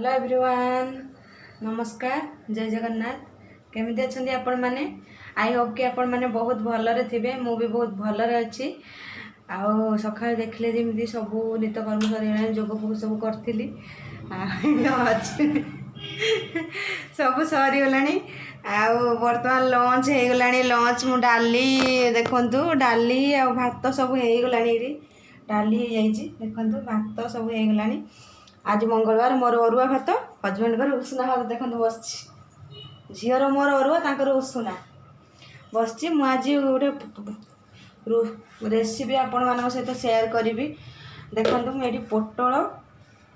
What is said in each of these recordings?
Hello everyone, नमस्कार, जय जगन्नाथ। केमिति अछंती आपण माने? आई होप कि आपण माने बहुत भलरे थिबे। मु भी बहुत भलरे अछि। आउ सकाळ देखले जेमिति सब नित्यकर्म सरी जोग फोग सब करथिली सब सरी गलानी। आउ वर्तमान लंच हे गलानी। लंच मु डाली देखंतु, डाली आ भात सब हे गलानी। डाली हे जाईची देखंतु, भात सब हे गलानी। आज मंगलवार मोर अरुआ भात, हजबैंड घर उषुना भात देखो बस। झीर मोर अरुआ तांकर उषुना बस। मुझे गोटे रेसिपी आपण मान सहित शेयर करी। देखो मुझे पोटल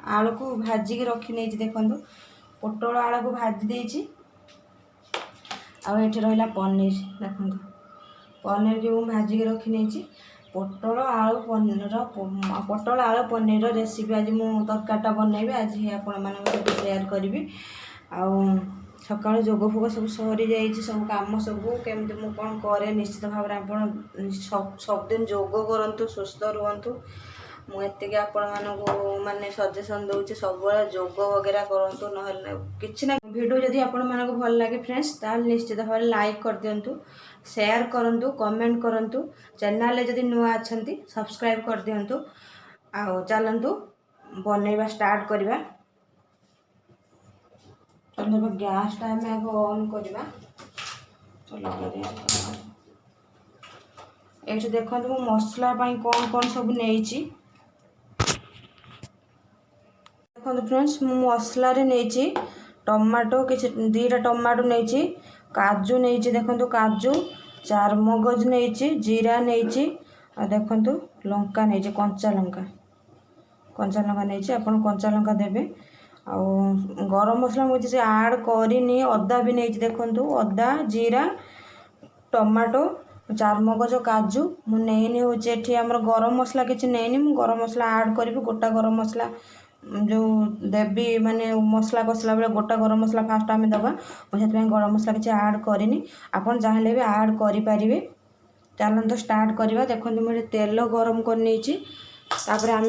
आलू को भाजिक रखी नहीं। देखो पोटल आलू को भाजी देती। आठ रहा पनीर। देखो पनीर की भाजिक रखी नहीं। पोटल आलू पनीर रेसिपी आज मु तरकारीटा बनैबी। आज आपण मान शेयर करी। सकाल जोग फोग सब सरी जाइए। सब कम सब केमती मु कौन करे निश्चित भाव में सबदिन जोग करूँ, सुस्थ रुहतु। मुझे आपण माने सजेसन दूचे सब जोग वगैरह करूँ। ना कि वीडियो जदि आपण मानक भल लगे फ्रेंड्स, ताल निश्चित भाव लाइक कर दिंतु, शेयर करूँ, कमेंट करूँ। चैनल जदि नुआ अच्छा सब्सक्राइब कर दिंतु। आओ चलतु बनैबा स्टार्ट करवा। चलो गैस टाइम आगे ऑन करवा। ये देखो मु मसला कौन कौन सब नहीं। देखो फ्रेंड्स, मु मसला नहीं टमाटो किसी 2टा टमाटो नहीं, काजू नहीं। देखो काजू, चारमगज नहीं, जीरा नहीं, आ देखो लंका नहीं, कंचा लंका नहीं। आप कंचा लंका देवे। आ गरम मसला मुझे ऐड करनी। अदा भी नहीं। देखो अदा, जीरा, टमाटो, चारमगज, काजू मु नहीं हूँ। आमर गरम मसला किसी नहीं। मु गरम मसला ऐड करी। गोटा गरम मसला जो देवी माने मसला कसला बेले गोटा गरम मसला फास्ट आम दबा। मुझे गरम मसला किसी ऐड करनी। आपन चाहे भी ऐड करें। चलन तो स्टार्ट करवा। देखो मुझे तेल गरम कर नहीं। आम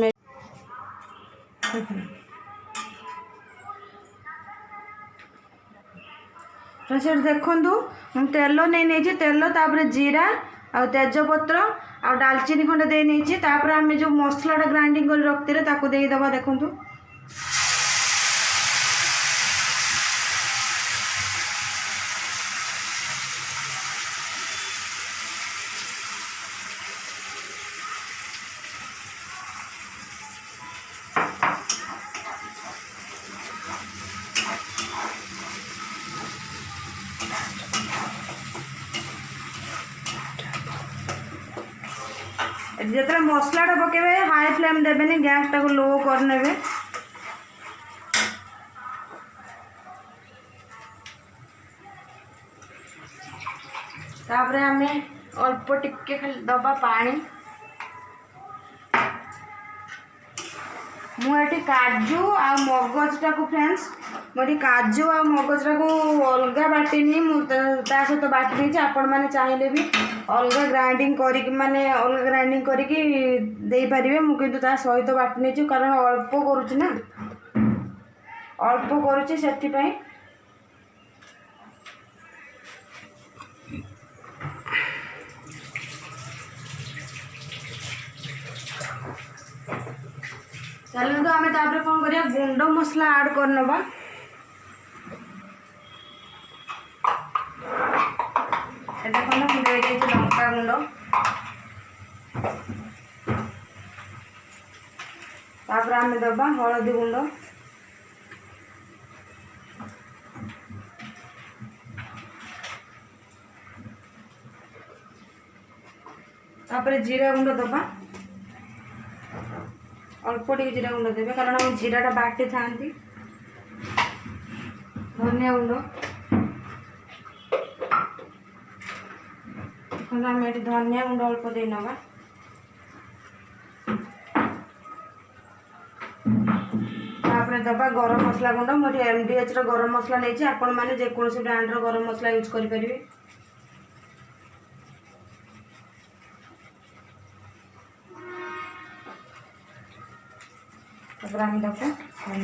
देखु तेल नहीं तेल तापर जीरा आ तेजपत्र आ डालचीनी खंडे दे नहीं। आम जो मसलाटा ग्राइंडिंग कर रखते ताकू दे दबा। देखु जिते मसलाटा पकेबे हाई फ्लेम देवे, गैस टाक लो करने। तापर आम अल्प टिके खाली दबा पानी। मुझे काजू आ मगजटा को फ्रेंड्स, मुझे काजू आ मगजटा को अलग बाटिनी। मुझे सहित बाटी नहीं। आपण मैंने चाहिए भी अलग ग्राइंडिंग कर माने अलग ग्राइंडिंग करें। मुझे सहित बाटी नहीं कारण अल्प करुच्ची अल्प करुच्ची से। चलते आम तापर कौन करिया गुंड मसला ऐड करनबा। देखो लंका गुंड, तापर आम दबा हलदी गुंड, तापर जीरा गुंड दबा। अल्प टे जीरा गुंड देवे कारण हम जीराटा बाटी था। धनिया गुंड, आम ये धनिया गुंड अल्प दे नवा। तापर दबा गरम मसला गुंड। मुझे MDH गरम मसला नहीं। आपण मैंने जेकोसी ब्रांड गरम मसला यूज करें। तापर आम देखो भल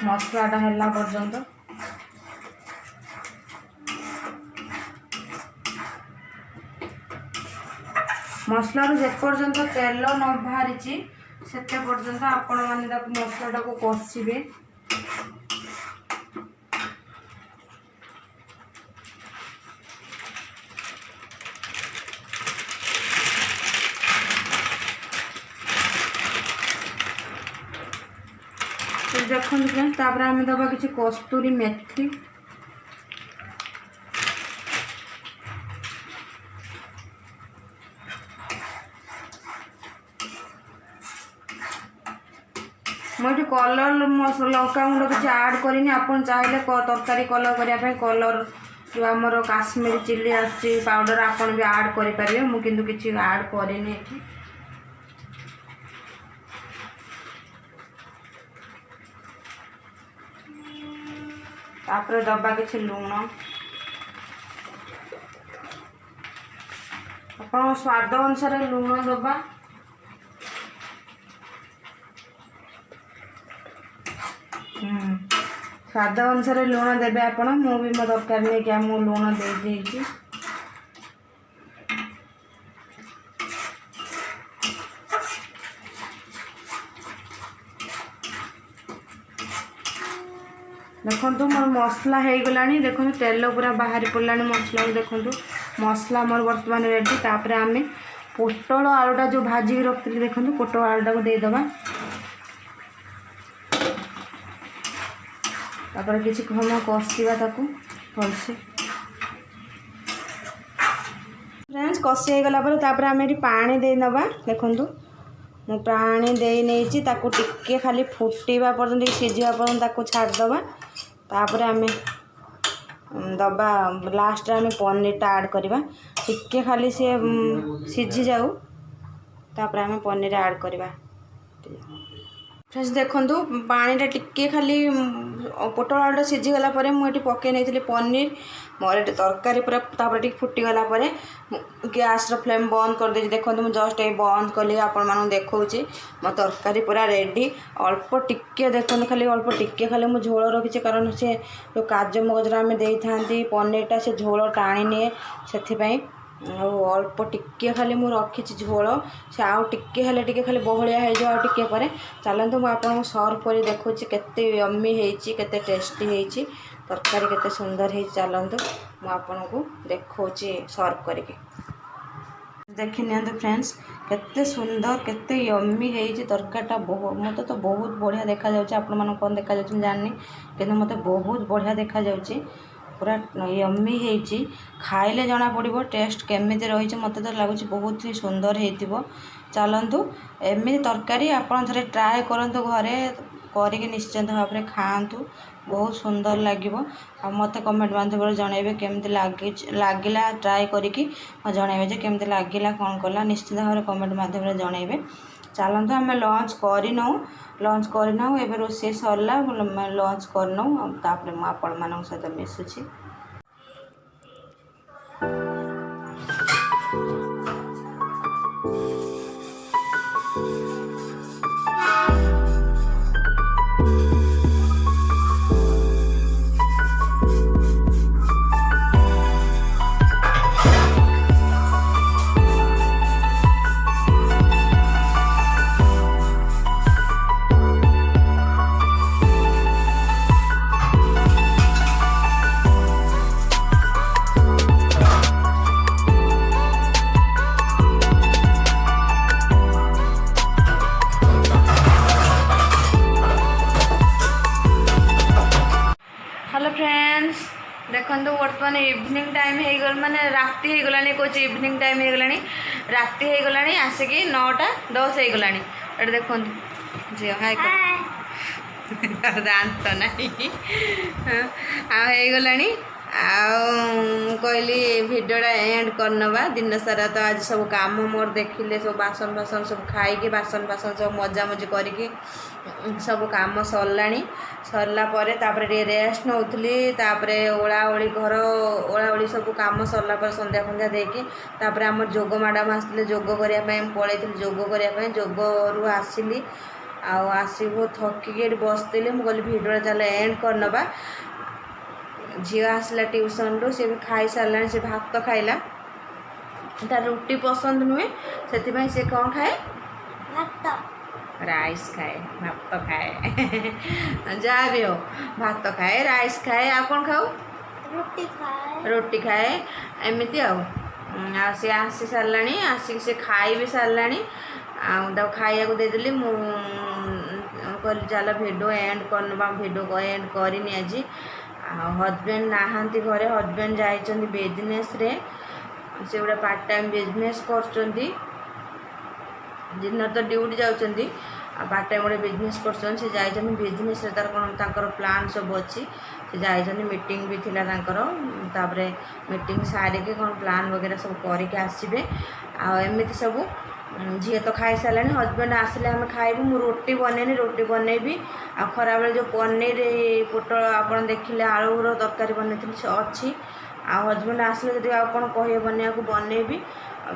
मसलाटा है पर्यंत मसलार जेपर्यंत तेल न बाहरी से पर्यंत आपण मैंने मसलाटा को कषिबे। देखो फ्रेंड्स आम दबा किसी कस्तूरी मेथी मुझे कलर लंका गुंड किसी आड करनी आपन चाहिए तरकारी कलर करने कलर जो आमर काश्मीरी चिल्ली आसी पाउडर आपन भी आड करें मुझे किसी आड करनी ये तापर दबा किसी लुण आप स्वाद अनुसार लुण दबा स्वाद अनुसार लुण देवे आपण मुझे मो दरकार नहीं क्या मु लुण दे देगी। देखो मोर मसला हो गला देखो तेल पूरा बाहरी पड़ा मसला देखो मसला मोर बर्तमान रेडी। तापर आम पोटल आलूटा जो भाजिक रखी देखो पोटल आलूटा को देदेबा तापर किसी समय कषा ताकू भलसे फ्रेंड्स कषि हो गला तापर आम ये पानी दे नवा देखो मु पानी दे नहीं ताकू टिके खाली फुटवा पर्यंत सीझा पर्यंत ताकू छाड़दबा तापर आम दबा लास्ट आम पनीरटा आड करवा टिके खाली सी सीझी जाऊ तापर आम पनीर आड करवा। फ्रेंड्स देखो पानीटा टिके खाली पोटल आलूटा सीझीगला मुझे पकई नहीं पनीर मोर ये तरकारी पूरा तापर टिक फुटीगला गैस फ्लेम बंद कर दे देखो मुझे जस्ट ये बंद कली आपण देखा मो तरकारी पूरा रेडी अल्प टिके देखो खाली अल्प टिके खाली मुझे झोल रखी कारण से जो काजू मगजरा आम दे था पनीरटा से झोल टाणी निए से अल्प टिके खाली मु रखी झोल से आउ टिके हेले टिके खाली बहलिया हो जाए टिके पर चलते मुझे आपको सर्व कर देखो केते यम्मी होती केते टेस्टी होती तरकारी केते सुंदर हो चलतु मुझे आपको देखा सर्व करके देखी नि फ्रेंड्स केते सुंदर केते यम्मी होती तरकारीटा मत तो बहुत बढ़िया देखा जाऊँ कौन देखा जानी कि मत बहुत बढ़िया देखा जाऊँ पूरा यम्मी होती खाइले जना पड़ो टेस्ट केमिति रही मत तो लगुच बहुत ही सुंदर हो चलतु एमती तरकारी आपड़ थे ट्राए करूँ घरे करके निश्चिंत भाव में खातु बहुत सुंदर लगे मत कमेंट माध्यम जनइबे केमती लगिला ट्राए करिकी जनइबे केमती लगिला कौन कला निश्चिंत भाव में कमेंट माध्यम जनइबे। चलतु आम लंच करना एवं रोषे सरला लंच करनौ तापर मुझे आपण मान सहित मिसुची। हेलो फ्रेंड्स देखो बर्तमान इवनिंग टाइम हो गल माने राति हो गलानी कौच इवनिंग टाइम हो गलानी राति हो गलानी आसिकी 9:10 हो गलानी एट देखो झील हाय दांत नहीं हो गलानी कहली भिडियोटा एंड करनवा दिन सारा तो आज सब काम मोर देखिले सब बासन बासन सब खाई बासन बासन सब मजा मजी करके सब काम सरला परे तापर रेस्ट नौली तापर ओलाओली घर ओलाओली सब काम सरला पर संध्या फंध्या देकी तापर आम जोग मैडम आसते जोग करने पलि जोग करने जोग रु आसिली आसिक थकिक बसती मुझे भिडियो चल एंड करनवा झी आसला ट्यूशन रू सी भी खाई सारा से भात खाइला तार रुटी पसंद नुहे से सी कौन खाए राइस खाए भात खाए जहाँ भी हो भात खाए राइस खाए आ कौन खाऊ रोटी खाए एमती सी आसी सारा आसिक से खाई भी सारा खाया देदेली कहली चल भिडियो एंड करनवा भिडियो एंड करनी आज हजबैंड नहांती घरे हजबैंड जाइछन्ति बिजनेस रे से गोटे पार्ट टाइम बिजनेस कर दिन तो ड्यूटी जाउछन्ति पार्ट टाइम गोटे बिजनेस कर जाइछन्ति बिजनेस रे तार कोन तांकर प्लान सब अच्छी से जाइछन्ति मीटिंग भी थिला तांकर तापरे मीटिंग सारी के कोन प्लान वगैरह सब करके आसीबे आ एमिति सब झील तो खाई सारे हजबैंड आसिले आम खाइबू मु रोटी बनैनी रोटी बनैबी आ खरा बेले जो पनीर पोटल आप देखिले आलूर तरकारी बनई अच्छी आ हजबैंड आसिले जब आप कहे बनैया बनैबी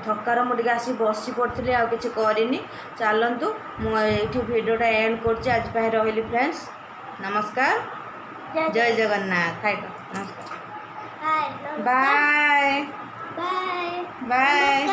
थकार मुझे आसी बस पड़ी आ कि करनी चलतु मुझे भिडियोटा एंड कर आज रही फ्रेंड्स नमस्कार जय जगन्नाथ हाय नमस्कार बाय बाय बाय